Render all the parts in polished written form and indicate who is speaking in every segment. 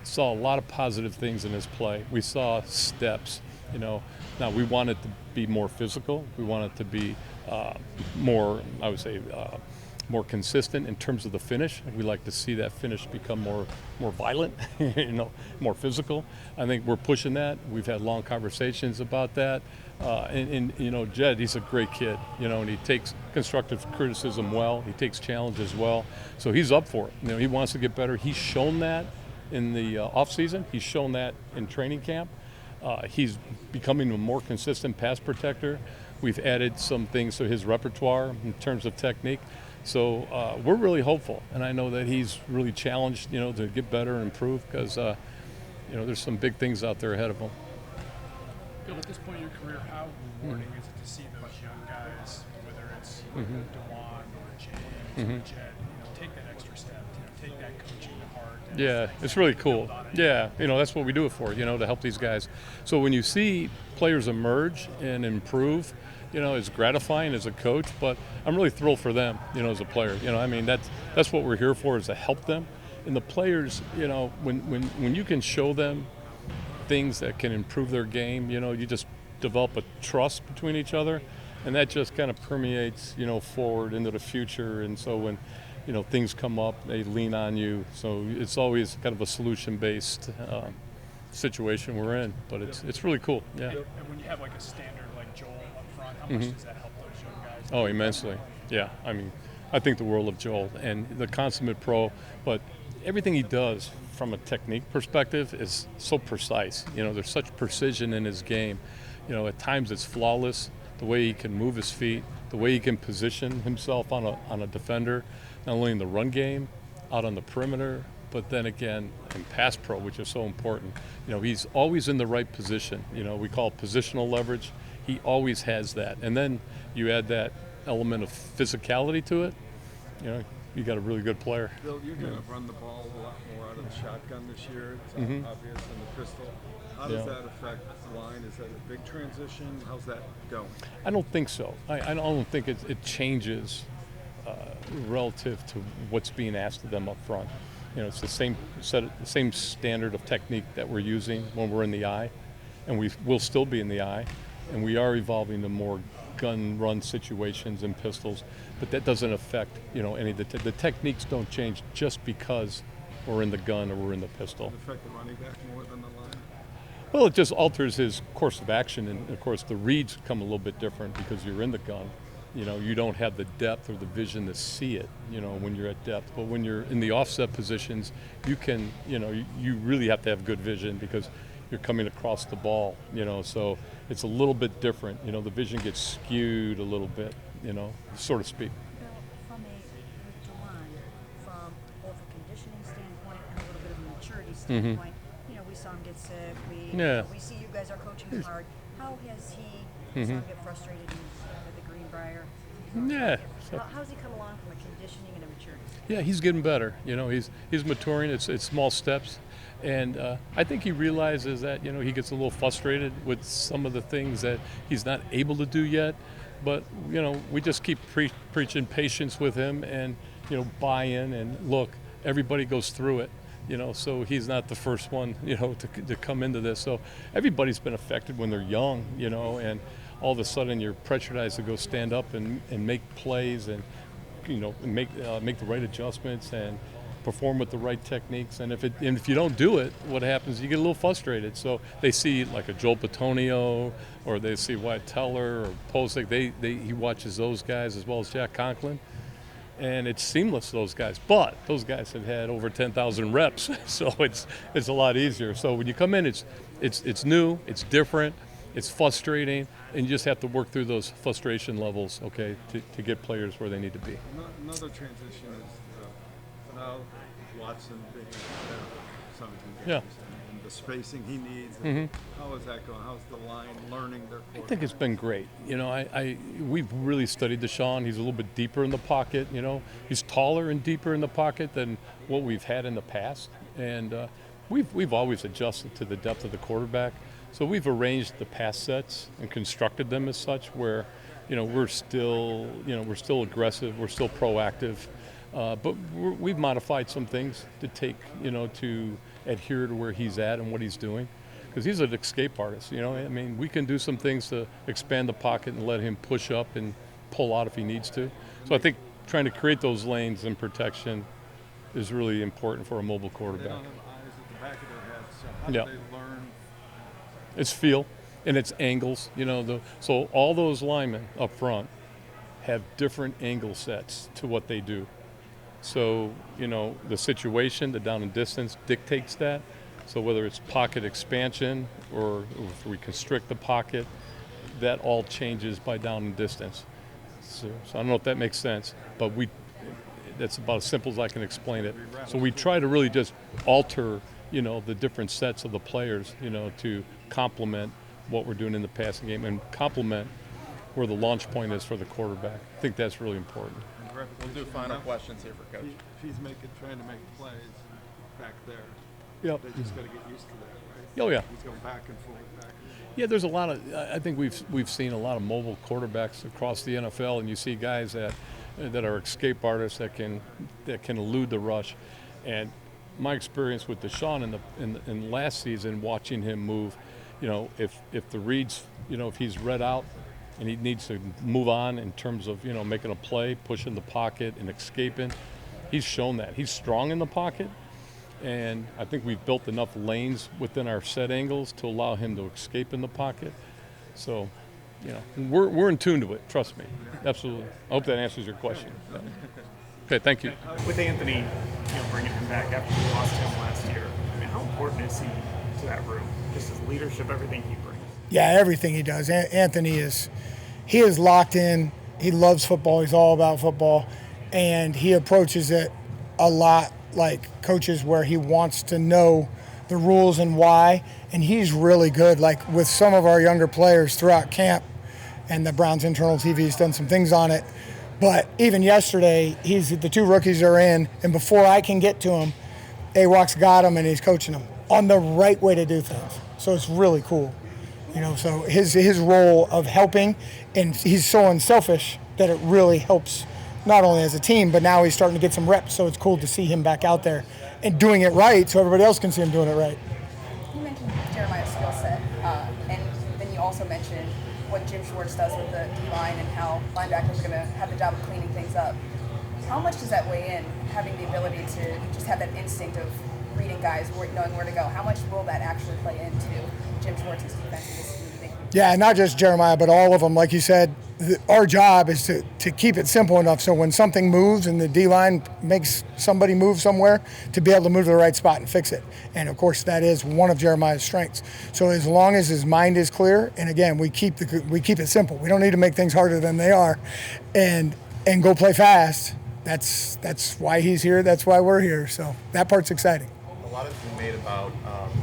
Speaker 1: saw a lot of positive things in his play. We saw steps, you know. Now we want it to be more physical. We want it to be more, I would say, more consistent in terms of the finish. We like to see that finish become more violent, you know, more physical. I think we're pushing that. We've had long conversations about that. And you know, Jed, he's a great kid, you know, and he takes constructive criticism well. He takes challenges well. So he's up for it. You know, he wants to get better. He's shown that in the offseason. He's shown that in training camp. He's becoming a more consistent pass protector. We've added some things to his repertoire in terms of technique. So we're really hopeful, and I know that he's really challenged, you know, to get better and improve because, you know, there's some big things out there ahead of him.
Speaker 2: Bill, at this point in your career, how rewarding is it to see those young guys, whether it's DeJuan or James or Jed, you know, take that extra step, you know, take that coaching to heart?
Speaker 1: Yeah, it's really cool. Yeah, you know, that's what we do it for, you know, to help these guys. So when you see players emerge and improve, you know, it's gratifying as a coach, but I'm really thrilled for them, you know, as a player. You know, I mean, that's what we're here for, is to help them. And the players, you know, when you can show them things that can improve their game, you know, you just develop a trust between each other, and that just kind of permeates, you know, forward into the future. And so when, you know, things come up, they lean on you. So it's always kind of a solution-based situation we're in, but it's really cool. Yeah.
Speaker 2: And when you have like a standard like Joel up front, how much does that help those young guys?
Speaker 1: Oh, immensely. Yeah. I mean, I think the world of Joel and the consummate pro, but everything he does from a technique perspective is so precise. You know, there's such precision in his game. You know, at times it's flawless. The way he can move his feet, the way he can position himself on a defender, not only in the run game, out on the perimeter, but then again in pass pro, which is so important. You know, he's always in the right position. You know, we call it positional leverage. He always has that. And then you add that element of physicality to it, you know, you got a really good player.
Speaker 3: Bill, you're going to run the ball a lot more out of the shotgun this year. It's obvious in the pistol. How does that affect the line? Is that a big transition? How's that going?
Speaker 1: I don't think so. I don't think it changes relative to what's being asked of them up front. You know, it's the same standard of technique that we're using when we're in the eye, and we will still be in the eye, and we are evolving to more gun run situations and pistols, but that doesn't affect, you know, any of the techniques don't change just because we're in the gun or we're in the pistol.
Speaker 3: Does it affect the running back more than the line?
Speaker 1: Well, it just alters his course of action, and of course the reads come a little bit different because you're in the gun. You know, you don't have the depth or the vision to see it, you know, when you're at depth. But when you're in the offset positions, you can, you know, you really have to have good vision because you're coming across the ball, you know, so it's a little bit different. You know, the vision gets skewed a little bit, you know, so to speak.
Speaker 4: Bill, from both a conditioning standpoint and a little bit of a maturity standpoint, you know, we saw him get sick. We see you guys are coaching hard. How has he saw him get frustrated at the Greenbrier?
Speaker 1: Yeah.
Speaker 4: How's he come along from a conditioning and a maturity?
Speaker 1: Yeah, he's getting better. You know, he's maturing. It's small steps. And I think he realizes that, you know, he gets a little frustrated with some of the things that he's not able to do yet. But, you know, we just keep preaching patience with him and, you know, buy in and look, everybody goes through it, you know, so he's not the first one, you know, to come into this. So everybody's been affected when they're young, you know, and all of a sudden you're pressurized to go stand up and make plays and, you know, make the right adjustments and perform with the right techniques, and if you don't do it, what happens? You get a little frustrated. So they see like a Joel Petonio, or they see Wyatt Teller or Posick. He watches those guys as well as Jack Conklin, and it's seamless. Those guys, but those guys have had over 10,000 reps, so it's a lot easier. So when you come in, it's new, it's different, it's frustrating, and you just have to work through those frustration levels, okay, to get players where they need to be.
Speaker 3: Another transition is now Watson being some games and the spacing he needs. How is that going? How's the line learning their quarterback?
Speaker 1: I think it's been great. You know, we've really studied Deshaun. He's a little bit deeper in the pocket. You know, he's taller and deeper in the pocket than what we've had in the past, and we've always adjusted to the depth of the quarterback. So we've arranged the pass sets and constructed them as such where, you know, we're still aggressive, we're still proactive. But we've modified some things to take, to adhere to where he's at and what he's doing. Because he's an escape artist, I mean, we can do some things to expand the pocket and let him push up and pull out if he needs to. So I think trying to create those lanes and protection is really important for a mobile
Speaker 3: They
Speaker 1: quarterback.
Speaker 3: don't have eyes at the back of their heads, so how
Speaker 1: Yeah.
Speaker 3: do they learn?
Speaker 1: It's feel and it's angles, so all those linemen up front have different angle sets to what they do. So, the situation, the down and distance dictates that. So whether it's pocket expansion or if we constrict the pocket, that all changes by down and distance. So I don't know if that makes sense, but that's about as simple as I can explain it. So we try to really just alter, the different sets of the players, to complement what we're doing in the passing game and complement where the launch point is for the quarterback. I think that's really important.
Speaker 5: We'll do final questions here for Coach.
Speaker 3: If he's trying to make plays back there,
Speaker 1: Yep.
Speaker 3: they just got to get used to that, right?
Speaker 1: Oh, yeah.
Speaker 3: He's going back and forth, back and forth.
Speaker 1: Yeah, there's a lot of. I think we've seen a lot of mobile quarterbacks across the NFL, and you see guys that are escape artists that can elude the rush. And my experience with Deshaun in last season, watching him move, if the reads, if he's read out and he needs to move on in terms of making a play, pushing the pocket and escaping, he's shown that he's strong in the pocket. And I think we've built enough lanes within our set angles to allow him to escape in the pocket. So, we're in tune to it. Trust me. Absolutely. I hope that answers your question. Okay, thank you.
Speaker 6: With Anthony, bringing him back after we lost him last year, I mean, how important is he to that room? Just his leadership, everything he brings.
Speaker 7: Yeah, everything he does. Anthony is locked in. He loves football. He's all about football, and he approaches it a lot like coaches, where he wants to know the rules and why. And he's really good. Like with some of our younger players throughout camp, and the Browns internal TV's done some things on it. But even yesterday, the two rookies are in, and before I can get to him, AWOC's got him and he's coaching them on the right way to do things. So it's really cool. So his role of helping, and he's so unselfish that it really helps not only as a team, but now he's starting to get some reps. So it's cool to see him back out there and doing it right, so everybody else can see him doing it right.
Speaker 8: You mentioned Jeremiah's skill set, and then you also mentioned what Jim Schwartz does with the D-line and how linebackers are going to have the job of cleaning things up. How much does that weigh in, having the ability to just have that instinct of reading guys, knowing where to go? How much will that actually play into Jim Schwartz's defense in this season?
Speaker 7: Yeah, not just Jeremiah, but all of them. Like you said, our job is to keep it simple enough so when something moves and the D-line makes somebody move somewhere, to be able to move to the right spot and fix it. And, of course, that is one of Jeremiah's strengths. So as long as his mind is clear, and, again, we keep it simple. We don't need to make things harder than they are and go play fast. That's why he's here. That's why we're here. So that part's exciting.
Speaker 5: A lot has been made about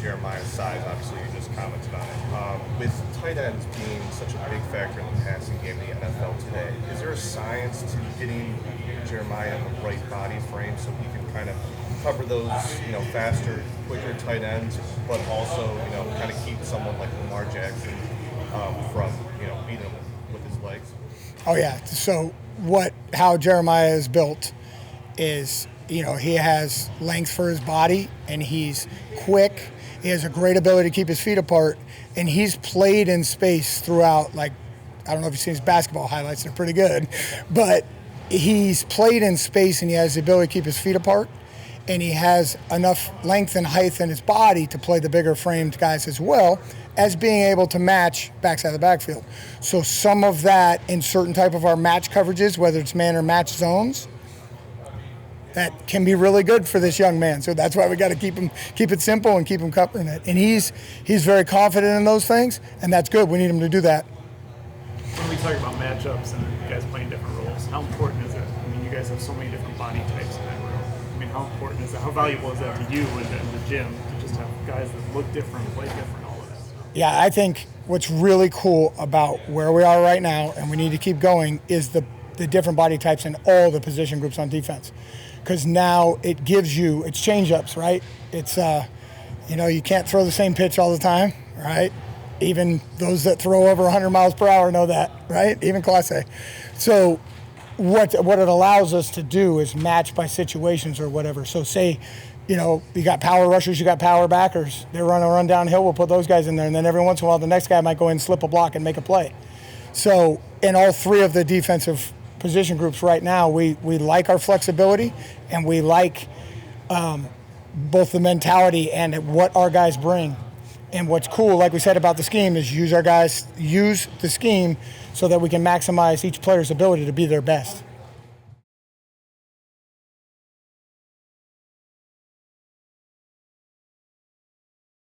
Speaker 5: Jeremiah's size. Obviously, you just commented on it. With tight ends being such a big factor in the passing game in the NFL today, is there a science to getting Jeremiah in the right body frame so he can kind of cover those, faster, quicker tight ends, but also, kind of keep someone like Lamar Jackson from, beating him with his legs?
Speaker 7: Oh yeah. So how Jeremiah is built is, he has length for his body, and he's quick. He has a great ability to keep his feet apart, and he's played in space throughout. Like, I don't know if you've seen his basketball highlights; they're pretty good. But he's played in space, and he has the ability to keep his feet apart, and he has enough length and height in his body to play the bigger framed guys as well as being able to match backside of the backfield. So some of that in certain type of our match coverages, whether it's man or match zones, that can be really good for this young man. So that's why we got to keep it simple and keep him covering it. And he's very confident in those things, and that's good. We need him to do that.
Speaker 6: When we talk about matchups and you guys playing different roles, how important is it? I mean, you guys have so many different body types in that room. I mean, how important is that? How valuable is that to you and the gym to just have guys that look different, play different, all of that stuff?
Speaker 7: Yeah, I think what's really cool about where we are right now, and we need to keep going, is the different body types in all the position groups on defense. Because now it gives you, it's change-ups, right? It's, you can't throw the same pitch all the time, right? Even those that throw over 100 miles per hour know that, right? Even Class A. So what it allows us to do is match by situations or whatever. So say, you got power rushers, you got power backers. They're running a run downhill, we'll put those guys in there. And then every once in a while, the next guy might go in and slip a block and make a play. So in all three of the defensive position groups right now, we like our flexibility, and we like both the mentality and what our guys bring. And what's cool, like we said about the scheme, is use the scheme so that we can maximize each player's ability to be their best.